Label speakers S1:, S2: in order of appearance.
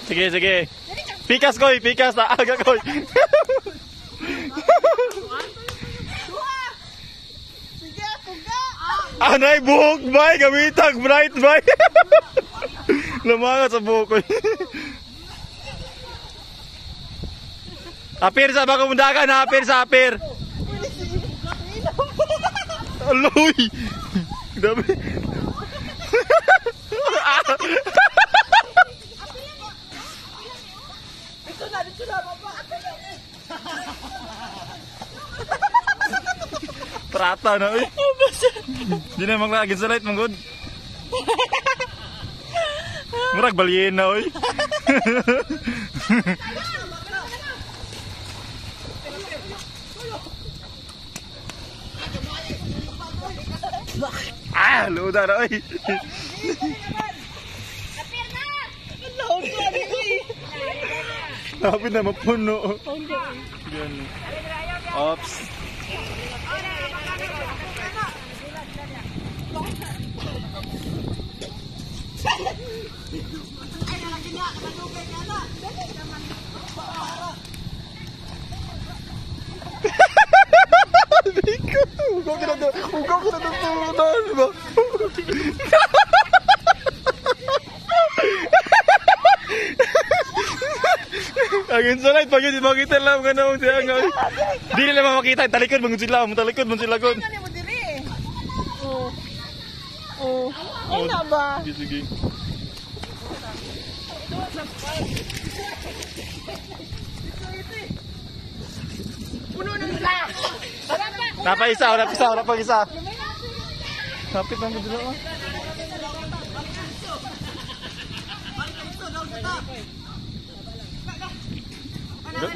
S1: Sige, sige. Pikas koy, pikas na aga koy.
S2: Sige, puga.
S1: Anay buhok bay, gamitag bright bay. Lumangat sa buhok koy. Apir sa baka mundakan, apir sa apir. Aloy. Dami.
S2: Dito na, papa.
S1: Prata na oy. Di na maglagin sa light manggod. Murag balyen na oy. Ah, luda na oy. Tapi na mapuno. Yan. Ops. Ugaw ka na tutunan ba? Agin sa light, pag yun, makita lang ka na siya nga. Di nila makita, talikod mong sila, talikod mong sila kon.
S2: Ano mo diri? Ay na ba?
S1: Sige, sige.
S2: Puno ng sila.
S1: Napag-isa, napag-isa, napag-isa. Kapit lang dito oh.
S2: Ano